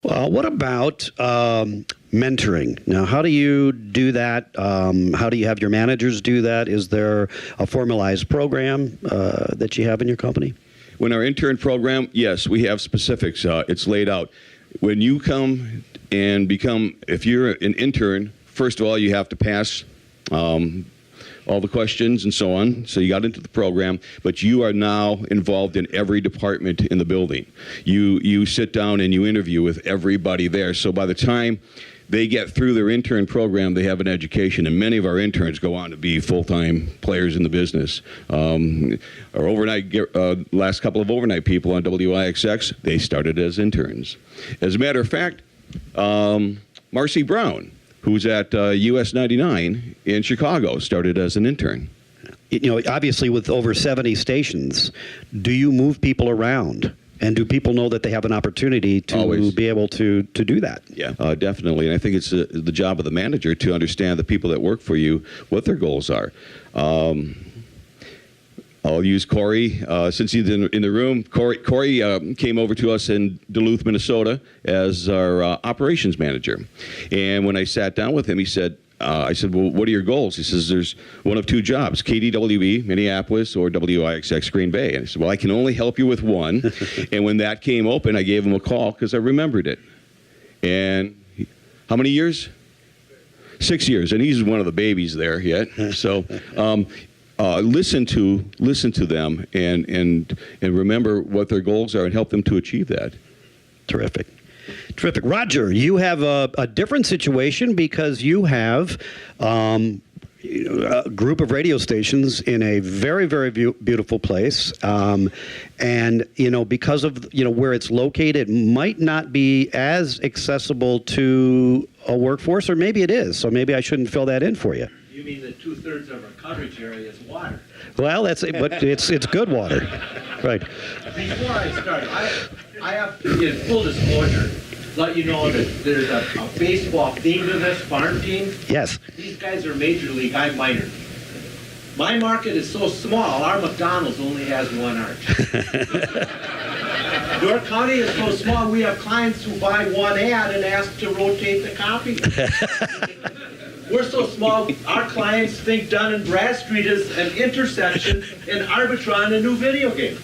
What about mentoring? Now, how do you do that? How do you have your managers do that? Is there a formalized program that you have in your company? When our intern program, yes, we have specifics. It's laid out. When you come and become, if you're an intern, first of all, you have to pass all the questions and so on. So you got into the program, but you are now involved in every department in the building. You sit down and you interview with everybody there. So by the time they get through their intern program, they have an education, and many of our interns go on to be full-time players in the business. Our overnight, last couple of overnight people on WIXX, they started as interns. As a matter of fact, Marcy Brown, who's at US 99 in Chicago, started as an intern. You know, obviously with over 70 stations, do you move people around? And do people know that they have an opportunity to Always. Be able to do that? Yeah, definitely. And I think it's the job of the manager to understand the people that work for you, what their goals are. I'll use Corey, since he's in the room. Corey came over to us in Duluth, Minnesota as our operations manager. And when I sat down with him, he said, I said, well, what are your goals? He says, there's one of two jobs, KDWB, Minneapolis, or WIXX, Green Bay. And I said, well, I can only help you with one. And when that came open, I gave him a call because I remembered it. And how many years? 6 years. And he's one of the babies there yet. So listen to them and remember what their goals are and help them to achieve that. Terrific. Terrific. Roger, you have a different situation because you have a group of radio stations in a very, very beautiful place. And, you know, because of, you know, where it's located, it might not be as accessible to a workforce, or maybe it is. So maybe I shouldn't fill that in for you. You mean that 2/3 of our coverage area is water? Well, but it's good water, right? Before I start, I have to give full disclosure, let you know that there's a baseball theme to this farm team. Yes. These guys are major league, I'm minor. My market is so small, our McDonald's only has one arch. Door County is so small, we have clients who buy one ad and ask to rotate the copy. We're so small, our clients think Dun & Bradstreet is an intersection and Arbitron a new video game.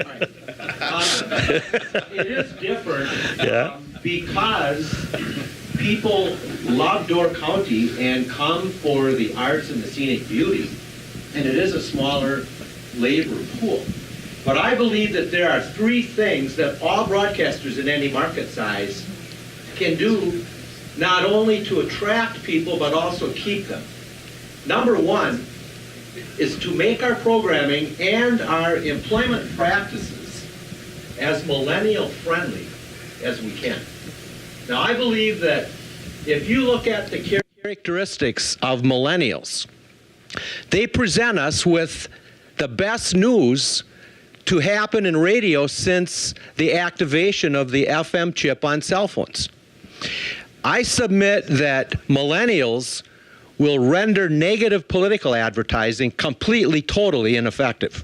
Right. It is different because people love Door County and come for the arts and the scenic beauty, and it is a smaller labor pool. But I believe that there are three things that all broadcasters in any market size can do, not only to attract people, but also keep them. Number one is to make our programming and our employment practices as millennial friendly as we can. Now, I believe that if you look at the characteristics of millennials, they present us with the best news to happen in radio since the activation of the FM chip on cell phones. I submit that millennials will render negative political advertising completely, totally ineffective.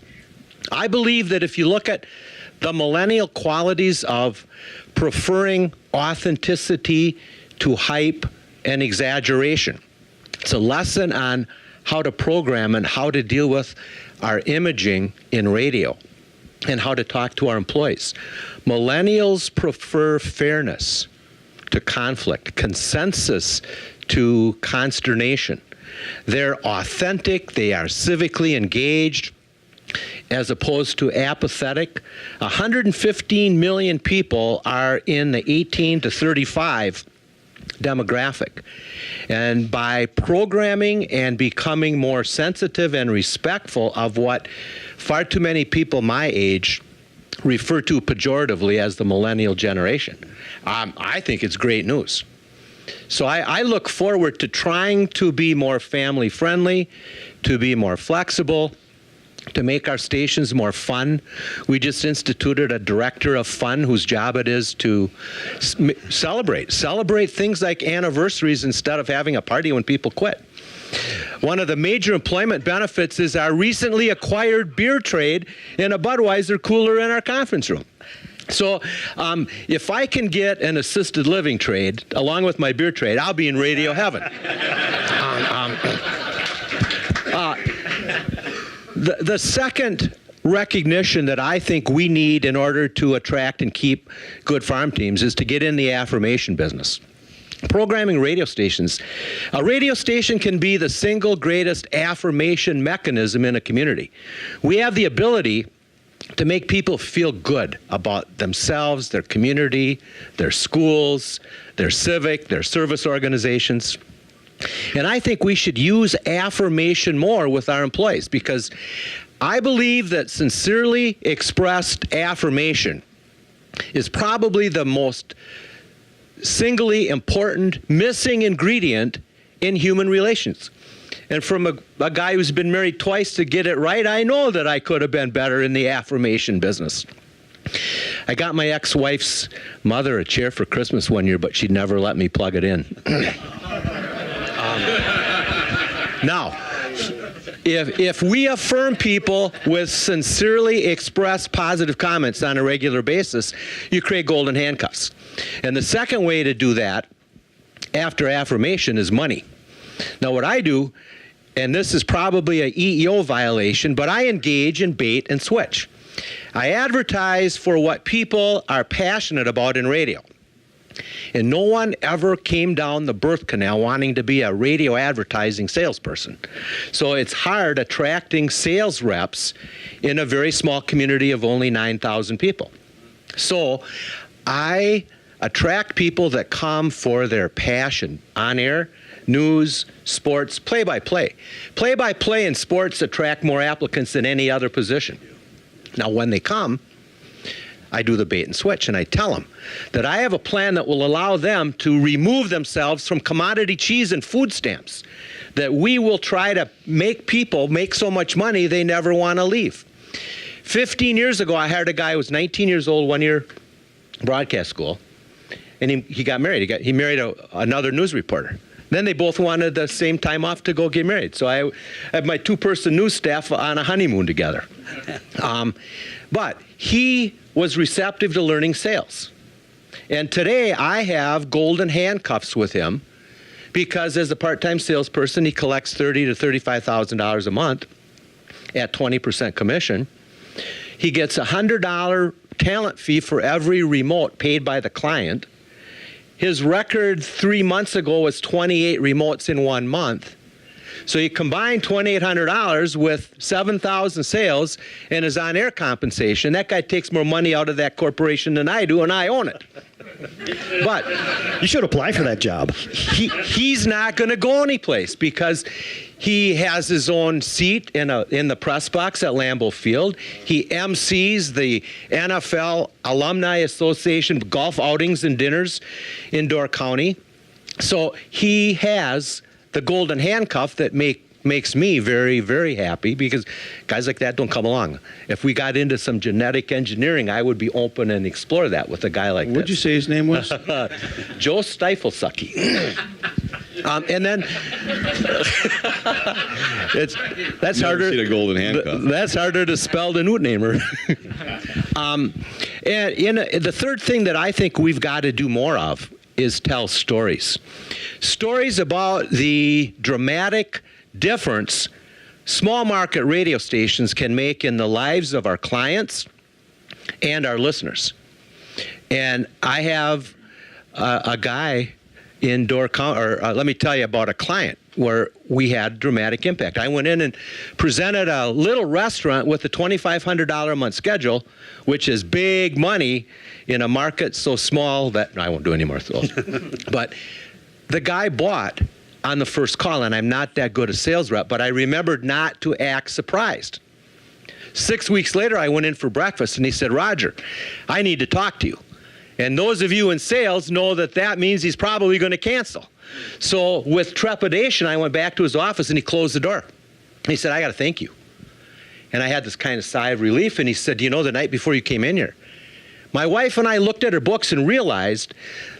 I believe that if you look at the millennial qualities of preferring authenticity to hype and exaggeration, it's a lesson on how to program and how to deal with our imaging in radio and how to talk to our employees. Millennials prefer fairness to conflict, consensus to consternation. They're authentic, they are civically engaged, as opposed to apathetic. 115 million people are in the 18 to 35 demographic. And by programming and becoming more sensitive and respectful of what far too many people my age refer to pejoratively as the millennial generation, I think it's great news. So I look forward to trying to be more family friendly, to be more flexible, to make our stations more fun. We just instituted a director of fun whose job it is to celebrate things like anniversaries instead of having a party when people quit. One of the major employment benefits is our recently acquired beer trade in a Budweiser cooler in our conference room. So if I can get an assisted living trade along with my beer trade, I'll be in radio heaven. The second recognition that I think we need in order to attract and keep good farm teams is to get in the affirmation business. Programming radio stations. A radio station can be the single greatest affirmation mechanism in a community. We have the ability to make people feel good about themselves, their community, their schools, their civic, their service organizations. And I think we should use affirmation more with our employees, because I believe that sincerely expressed affirmation is probably the most singly important missing ingredient in human relations. And from a guy who's been married twice to get it right, I know that I could have been better in the affirmation business. I got my ex-wife's mother a chair for Christmas one year, but she'd never let me plug it in. Now, if we affirm people with sincerely expressed positive comments on a regular basis, you create golden handcuffs. And the second way to do that after affirmation is money. Now what I do, and this is probably an EEO violation, but I engage in bait and switch. I advertise for what people are passionate about in radio. And no one ever came down the birth canal wanting to be a radio advertising salesperson. So it's hard attracting sales reps in a very small community of only 9,000 people. So I attract people that come for their passion. On air, news, sports, play-by-play. Play-by-play in sports attract more applicants than any other position. Now when they come, I do the bait and switch, and I tell them that I have a plan that will allow them to remove themselves from commodity cheese and food stamps, that we will try to make people make so much money they never want to leave. 15 years ago, I hired a guy who was 19 years old, one year broadcast school, and he got married. He married another news reporter. Then they both wanted the same time off to go get married. So I had my two-person news staff on a honeymoon together. But he was receptive to learning sales. And today I have golden handcuffs with him, because as a part-time salesperson, he collects $30,000 to $35,000 a month at 20% commission. He gets a $100 talent fee for every remote paid by the client. His record 3 months ago was 28 remotes in 1 month. So you combine $2,800 with 7,000 sales and his on-air compensation. That guy takes more money out of that corporation than I do, and I own it. But You should apply for that job. he's not going to go anyplace, because he has his own seat in the press box at Lambeau Field. He MCs the NFL Alumni Association golf outings and dinners in Door County. So he has the golden handcuff that makes me very, very happy, because guys like that don't come along. If we got into some genetic engineering, I would be open and explore that with a guy like What'd you say his name was? Joe Stifelsucky. And then that's Never harder. seen a golden handcuff. That's harder to spell than Utnamer. And the third thing that I think we've got to do more of is tell stories. Stories about the dramatic difference small market radio stations can make in the lives of our clients and our listeners. And I have a guy in Door County, or let me tell you about a client where we had dramatic impact. I went in and presented a little restaurant with a $2,500 a month schedule, which is big money in a market so small that I won't do any more of those. But the guy bought on the first call, and I'm not that good a sales rep, but I remembered not to act surprised. 6 weeks later, I went in for breakfast, and he said, "Roger, I need to talk to you." And those of you in sales know that that means he's probably going to cancel. So with trepidation, I went back to his office, and he closed the door. He said, "I got to thank you." And I had this kind of sigh of relief, and he said, "You know, the night before you came in here, my wife and I looked at her books and realized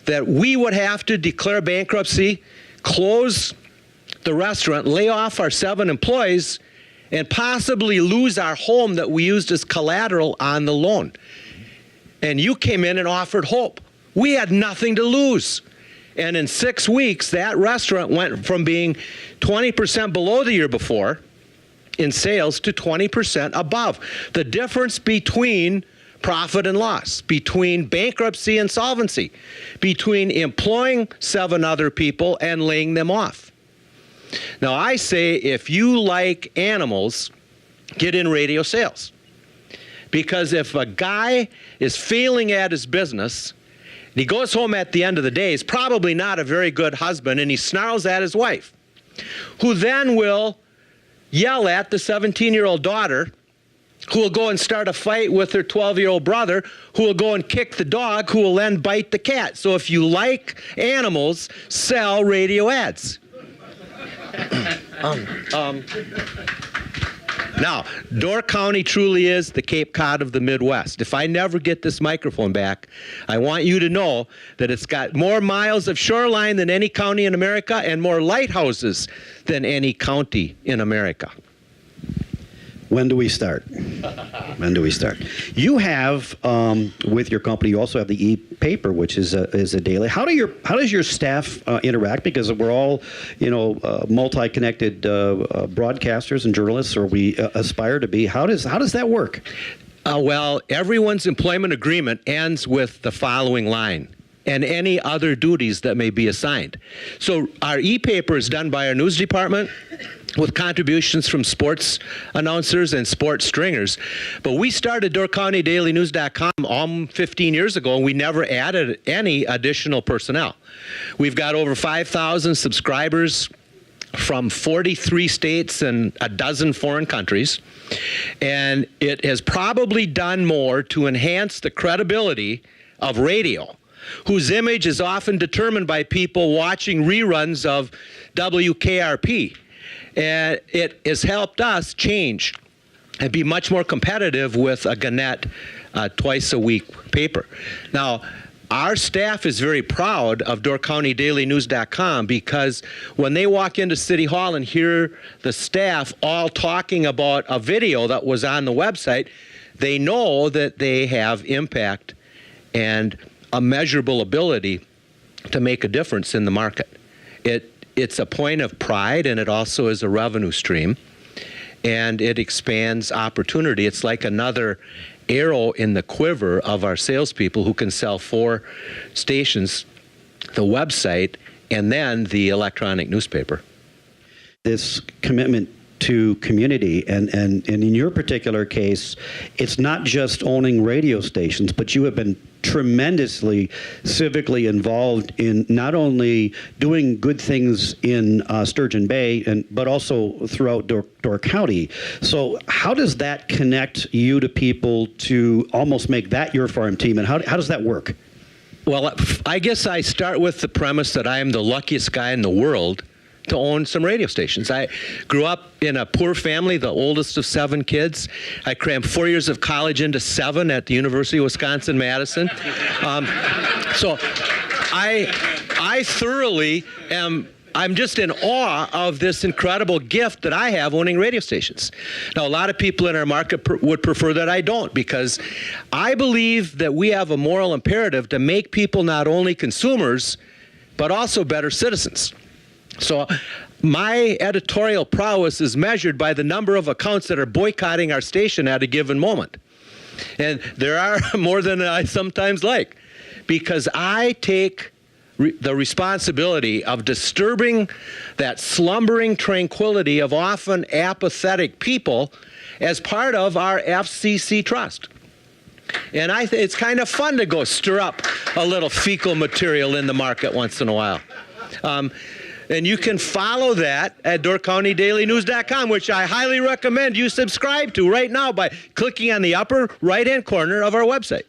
that we would have to declare bankruptcy, close the restaurant, lay off our 7 employees, and possibly lose our home that we used as collateral on the loan." and you came in and offered hope. We had nothing to lose. And in 6 weeks, that restaurant went from being 20% below the year before in sales to 20% above. The difference between profit and loss, between bankruptcy and solvency, between employing 7 other people and laying them off. Now, I say if you like animals, get in radio sales. Because if a guy is failing at his business, and he goes home at the end of the day, he's probably not a very good husband, and he snarls at his wife, who then will yell at the 17-year-old daughter, who will go and start a fight with her 12-year-old brother, who will go and kick the dog, who will then bite the cat. So if you like animals, sell radio ads. Now, Door County truly is the Cape Cod of the Midwest. If I never get this microphone back, I want you to know that it's got more miles of shoreline than any county in America and more lighthouses than any county in America. When do we start? When do we start? You have, with your company, you also have the EPaper, which is a daily. How does your staff interact? Because we're all, multi-connected broadcasters and journalists, or we aspire to be. How does that work? Well, everyone's employment agreement ends with the following line: and any other duties that may be assigned. So our EPaper is done by our news department with contributions from sports announcers and sports stringers. But we started DoorCountyDailyNews.com 15 years ago, and we never added any additional personnel. We've got over 5,000 subscribers from 43 states and a dozen foreign countries. And it has probably done more to enhance the credibility of radio, whose image is often determined by people watching reruns of WKRP. And it has helped us change and be much more competitive with a Gannett twice-a-week paper. Now, our staff is very proud of DoorCountyDailyNews.com because when they walk into City Hall and hear the staff all talking about a video that was on the website, they know that they have impact and a measurable ability to make a difference in the market. It's a point of pride, and it also is a revenue stream, and it expands opportunity. It's like another arrow in the quiver of our salespeople who can sell 4 stations, the website, and then the electronic newspaper. This commitment to community, and in your particular case, it's not just owning radio stations, but you have been tremendously civically involved in not only doing good things in Sturgeon Bay, but also throughout Door County. So how does that connect you to people to almost make that your farm team, and how does that work? Well, I guess I start with the premise that I am the luckiest guy in the world to own some radio stations. I grew up in a poor family, the oldest of 7 kids. I crammed 4 years of college into 7 at the University of Wisconsin-Madison. So I thoroughly I'm just in awe of this incredible gift that I have owning radio stations. Now, a lot of people in our market would prefer that I don't, because I believe that we have a moral imperative to make people not only consumers, but also better citizens. So my editorial prowess is measured by the number of accounts that are boycotting our station at a given moment. And there are more than I sometimes like, because I take the responsibility of disturbing that slumbering tranquility of often apathetic people as part of our FCC trust. And it's kind of fun to go stir up a little fecal material in the market once in a while. And you can follow that at DoorCountyDailyNews.com, which I highly recommend you subscribe to right now by clicking on the upper right-hand corner of our website.